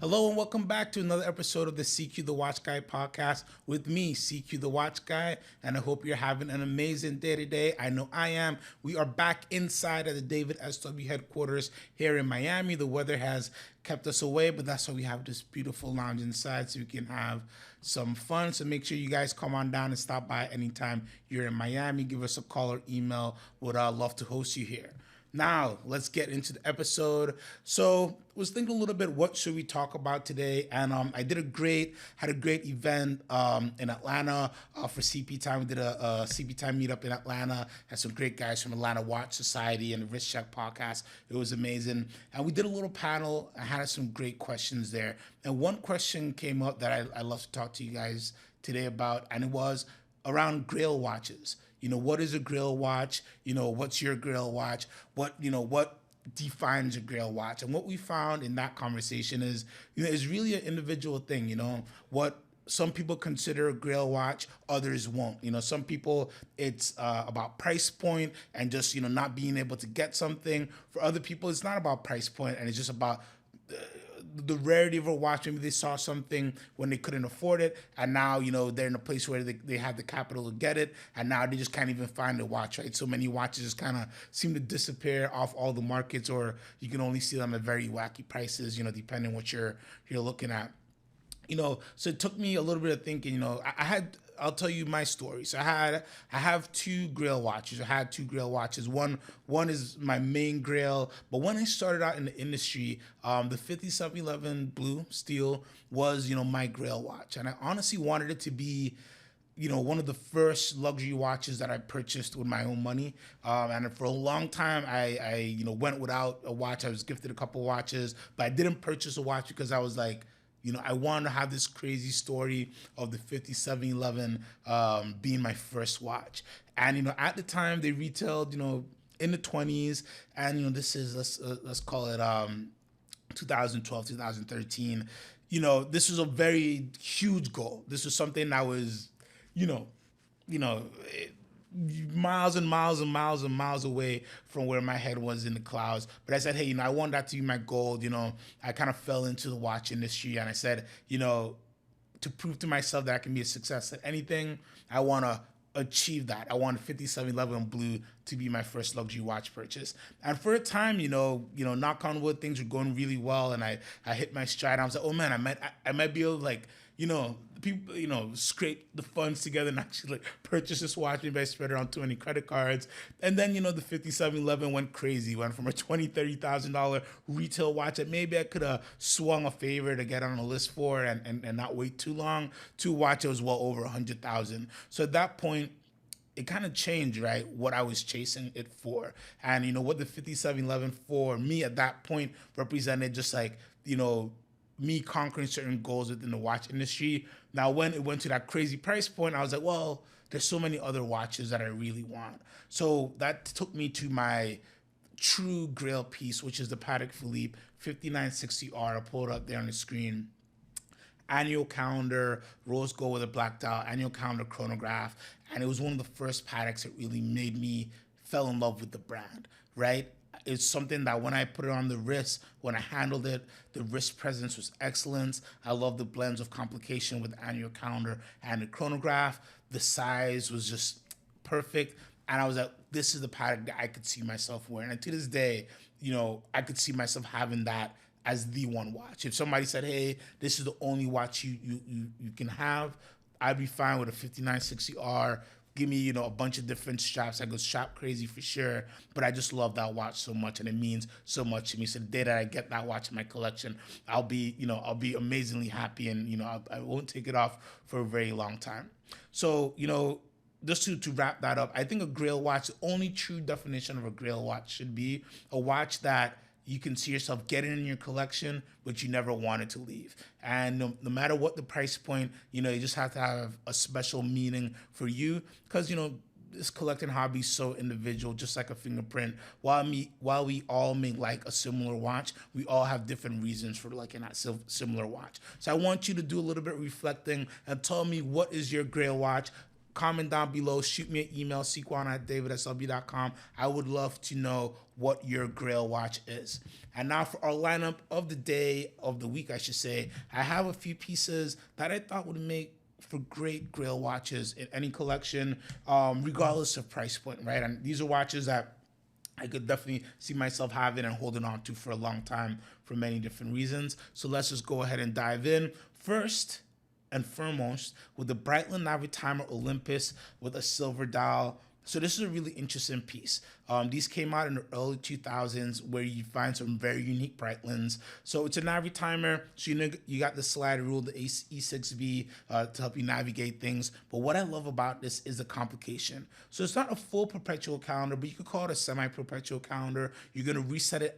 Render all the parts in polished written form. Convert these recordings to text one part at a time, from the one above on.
Hello and welcome back to another episode of the CQ the Watch Guy podcast with me, CQ the Watch Guy, and I hope you're having an amazing day today. I know I am. We are back inside at the DavidSW headquarters here in Miami. The weather has kept us away, but that's why we have this beautiful lounge inside so we can have some fun. So make sure you guys come on down and stop by anytime you're in Miami. Give us a call or email. Would love to host you here. Now, let's get into the episode. So, was thinking a little bit, what should we talk about today? And I had a great event in Atlanta for CP Time. We did a CP Time meetup in Atlanta. Had some great guys from Atlanta Watch Society and the Wrist Check podcast. It was amazing. And we did a little panel. I had some great questions there. And one question came up that I love to talk to you guys today about, and it was around Grail watches. What is a Grail watch? What's your Grail watch? What defines a Grail watch? And what we found in that conversation is, it's really an individual thing. What some people consider a Grail watch, others won't. Some people, it's about price point and just, not being able to get something. For other people, it's not about price point and it's just about the rarity of a watch. Maybe they saw something when they couldn't afford it, and now they're in a place where they have the capital to get it, and now they just can't even find a watch. Right, so many watches just kind of seem to disappear off all the markets, or you can only see them at very wacky prices. Depending on what you're looking at. So it took me a little bit of thinking. I'll tell you my story. So I have two Grail watches. I had two Grail watches. One is my main Grail, but when I started out in the industry, the 5711 blue steel was, my Grail watch. And I honestly wanted it to be, one of the first luxury watches that I purchased with my own money. And for a long time, I went without a watch. I was gifted a couple watches, but I didn't purchase a watch because I was like, I wanted to have this crazy story of the 5711 being my first watch. And, at the time they retailed, in the 20s. And, this is, let's call it 2012, 2013. This was a very huge goal. This was something that was, miles and miles and miles and miles away from where my head was in the clouds. But I said, hey, I want that to be my goal. I kind of fell into the watch industry, and I said, to prove to myself that I can be a success at anything, I want to achieve that. I want a 5711 blue to be my first luxury watch purchase. And for a time, knock on wood, things were going really well, and I hit my stride. I was like, oh man, I might be able to people, scrape the funds together and actually purchase this watch. Maybe I spread around 20 credit cards. And then, the 5711 went crazy. Went from a $20,000, $30,000 retail watch that maybe I could have swung a favor to get on a list for and not wait too long, to a watch that was well over 100,000. So at that point, it kind of changed, right, what I was chasing it for. And, what the 5711 for me at that point represented just me conquering certain goals within the watch industry. Now, when it went to that crazy price point, I was like, well, there's so many other watches that I really want. So that took me to my true Grail piece, which is the Patek Philippe 5960R. I'll pull it up there on the screen. Annual calendar, rose gold with a black dial, annual calendar chronograph. And it was one of the first Pateks that really made me fell in love with the brand, right? It's something that when I put it on the wrist, when I handled it, the wrist presence was excellent. I love the blends of complication with the annual calendar and the chronograph. The size was just perfect. And I was like, this is the Patek that I could see myself wearing. And to this day, I could see myself having that as the one watch. If somebody said, hey, this is the only watch you can have, I'd be fine with a 5960R. Give me, a bunch of different straps. I go strap crazy for sure, but I just love that watch so much, and it means so much to me. So the day that I get that watch in my collection, I'll be amazingly happy, and I won't take it off for a very long time. So just to wrap that up, I think a Grail watch, the only true definition of a Grail watch should be a watch that you can see yourself getting in your collection, but you never wanted to leave. And no matter what the price point, you just have to have a special meaning for you, because, this collecting hobby is so individual, just like a fingerprint. While we all may like a similar watch, we all have different reasons for liking that similar watch. So I want you to do a little bit of reflecting and tell me, what is your Grail watch? comment down below, shoot me an email, sequan@davidsw.com. I would love to know what your Grail watch is. And now for our lineup of the day, of the week, I should say, I have a few pieces that I thought would make for great Grail watches in any collection, regardless of price point, right? And these are watches that I could definitely see myself having and holding on to for a long time for many different reasons. So let's just go ahead and dive in. First and foremost, with the Breitling Navitimer Olympus with a silver dial. So this is a really interesting piece. These came out in the early 2000s, where you find some very unique Breitlings. So it's a Navitimer. So you got the slider rule, the E6V, to help you navigate things. But what I love about this is the complication. So it's not a full perpetual calendar, but you could call it a semi-perpetual calendar. You're gonna reset it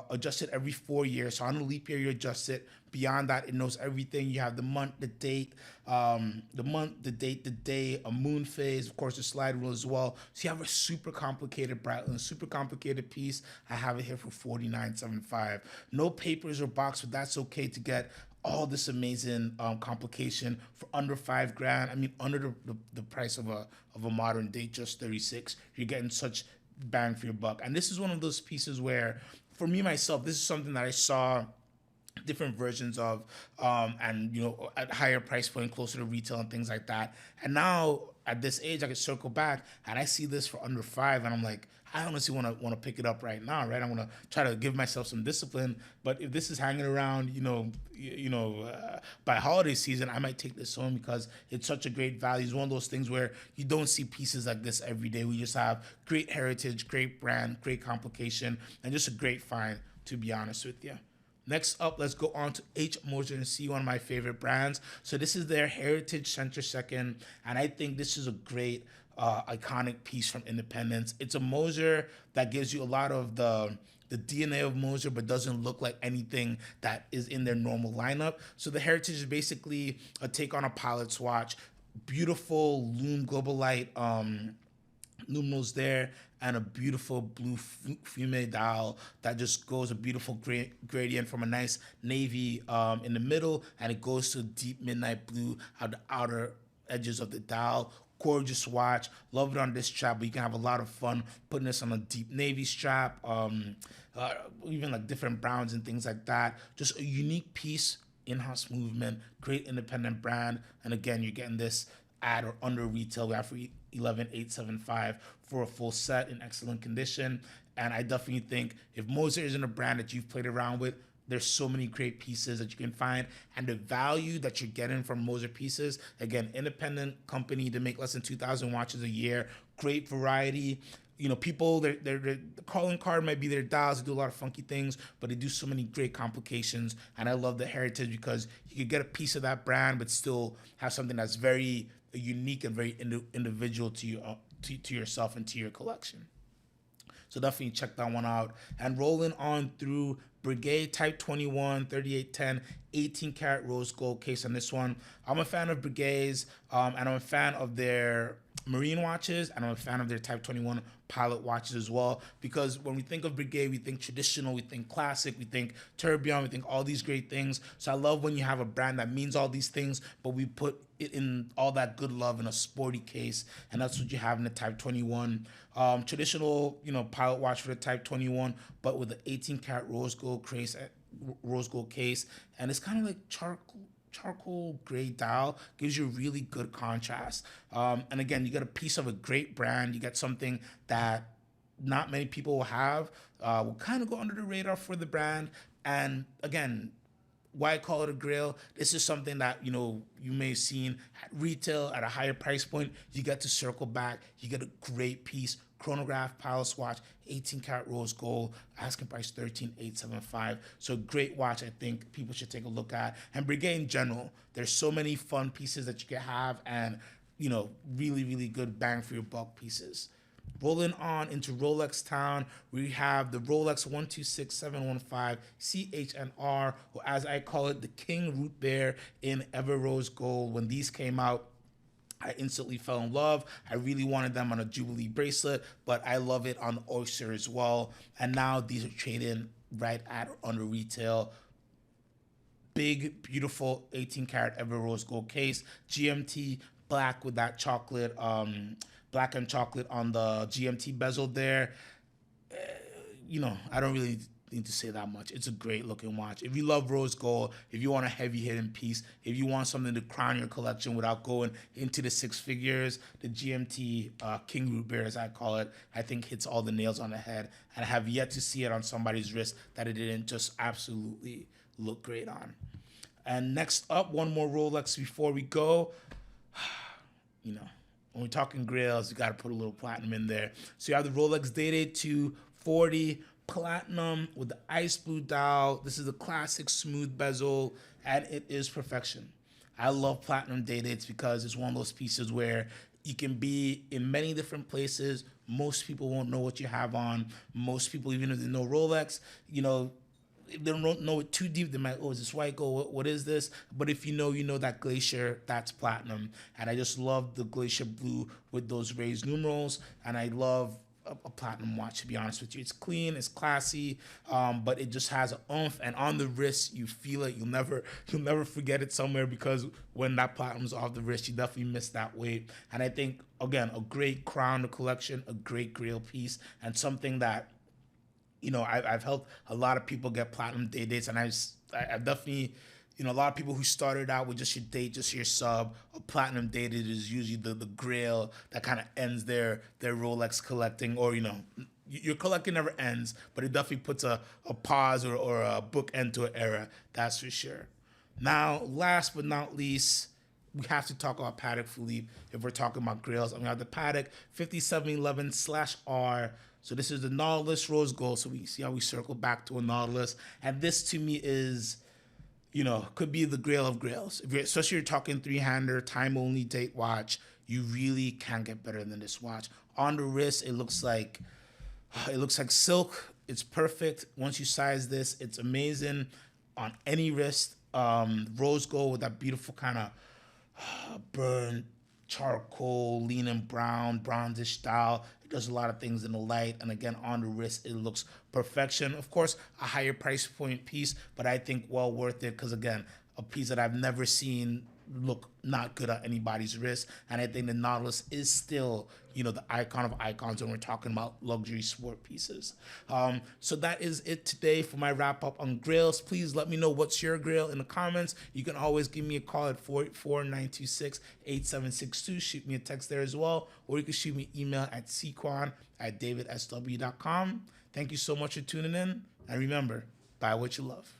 adjust it every 4 years. So on a leap year, you adjust it. Beyond that, it knows everything. You have the month, the date, the day, a moon phase, of course, the slide rule as well. So you have a super complicated Breitling, super complicated piece. I have it here for $49.75. No papers or box, but that's okay to get all this amazing complication for under $5,000. I mean, under the price of a modern date, just 36. You're getting such bang for your buck. And this is one of those pieces where, for me myself, this is something that I saw different versions of, and at higher price point, closer to retail and things like that. And now at this age, I can circle back and I see this for under $5,000, and I'm like, I honestly want to pick it up right now, right? I'm gonna try to give myself some discipline. But if this is hanging around, by holiday season, I might take this home because it's such a great value. It's one of those things where you don't see pieces like this every day. We just have great heritage, great brand, great complication, and just a great find, to be honest with you. Next up, let's go on to H. Moser & C, one of my favorite brands. So this is their Heritage Center Second, and I think this is a great, iconic piece from Independence. It's a Moser that gives you a lot of the DNA of Moser, but doesn't look like anything that is in their normal lineup. So the Heritage is basically a take on a pilot's watch. Beautiful lume global light numerals there, and a beautiful blue fume dial that just goes a beautiful gradient from a nice navy in the middle, and it goes to deep midnight blue at the outer edges of the dial. Gorgeous watch. Love it on this strap, but you can have a lot of fun putting this on a deep navy strap, even like different browns and things like that. Just a unique piece, in-house movement, great independent brand. And again, you're getting this at or under retail. We have for $11,875 for a full set in excellent condition. And I definitely think if Moser isn't a brand that you've played around with, there's so many great pieces that you can find, and the value that you're getting from Moser pieces, again, independent company, they make less than 2,000 watches a year, great variety. People, their calling card might be their dials. They do a lot of funky things, but they do so many great complications. And I love the Heritage because you could get a piece of that brand, but still have something that's very unique and very individual to you, to yourself and to your collection. So definitely check that one out. And rolling on through Brigade Type 21, 3810, 18 karat rose gold case on this one. I'm a fan of Brigade's, and I'm a fan of their marine watches, and I'm a fan of their Type 21 pilot watches as well, because when we think of Brigade, we think traditional, we think classic, we think tourbillon, we think all these great things. So I love when you have a brand that means all these things, but we put it in all that good love in a sporty case, and that's what you have in the Type 21. Traditional, pilot watch for the Type 21, but with the 18 karat rose gold case, and it's kind of like charcoal gray dial, gives you really good contrast. And again, you get a piece of a great brand. You get something that not many people will have, will kind of go under the radar for the brand. And again, why I call it a Grail, this is something that, you may have seen at retail at a higher price point. You get to circle back. You get a great piece. Chronograph pilot's watch, 18 karat rose gold, asking price $13,875. So great watch, I think people should take a look at. And Brigade in general, there's so many fun pieces that you can have, and really, really good bang for your buck pieces. Rolling on into Rolex Town, we have the Rolex 126715 CHNR, or as I call it, the King Root Bear in Ever Rose Gold. When these came out, I instantly fell in love. I really wanted them on a Jubilee bracelet, but I love it on the Oyster as well. And now these are trading right at or under retail. Big, beautiful 18 karat Ever Rose Gold case, GMT, black with that chocolate, black and chocolate on the GMT bezel there. I don't really need to say that much. It's a great looking watch. If you love rose gold, if you want a heavy hitting piece, if you want something to crown your collection without going into the six figures, the GMT King Root Beer, as I call it, I think hits all the nails on the head. And I have yet to see it on somebody's wrist that it didn't just absolutely look great on. And next up, one more Rolex before we go. When we're talking grails, you got to put a little platinum in there. So you have the Rolex Day-Date 240 platinum with the ice blue dial. This is a classic smooth bezel, and it is perfection. I love platinum Day-Dates because it's one of those pieces where you can be in many different places. Most people won't know what you have on. Most people, even if they know Rolex, if they don't know it too deep, they might, is this white gold? What is this? But if you know that glacier, that's platinum. And I just love the glacier blue with those raised numerals. And I love a platinum watch, to be honest with you. It's clean, it's classy, but it just has an oomph. And on the wrist, you feel it. You'll never forget it somewhere, because when that platinum's off the wrist, you definitely miss that weight. And I think, again, a great crown to collection, a great Grail piece, and something that I've helped a lot of people get platinum Day-Dates, and I've definitely, a lot of people who started out with just your date, just your sub. A platinum Day-Date is usually the Grail that kind of ends their Rolex collecting, or your collecting never ends, but it definitely puts a pause or a bookend to an era. That's for sure. Now, last but not least, we have to talk about Patek Philippe if we're talking about Grails. We have the Patek 5711/R. So this is the Nautilus Rose Gold. So we see how we circle back to a Nautilus. And this to me is, could be the Grail of Grails. Especially you're talking three-hander, time-only date watch, you really can't get better than this watch. On the wrist, it looks like silk. It's perfect. Once you size this, it's amazing on any wrist. Rose gold with that beautiful kind of burnt charcoal, leaning brown, bronzish style. It does a lot of things in the light, and again, on the wrist, it looks perfection. Of course, a higher price point piece, but I think well worth it, because again, a piece that I've never seen look not good on anybody's wrist. And I think the Nautilus is still, the icon of icons when we're talking about luxury sport pieces. So that is it today for my wrap up on Grails. Please let me know what's your Grail in the comments. You can always give me a call at 484-926-8762. Shoot me a text there as well, or you can shoot me an email at cquan@davidsw.com. Thank you so much for tuning in, and remember, buy what you love.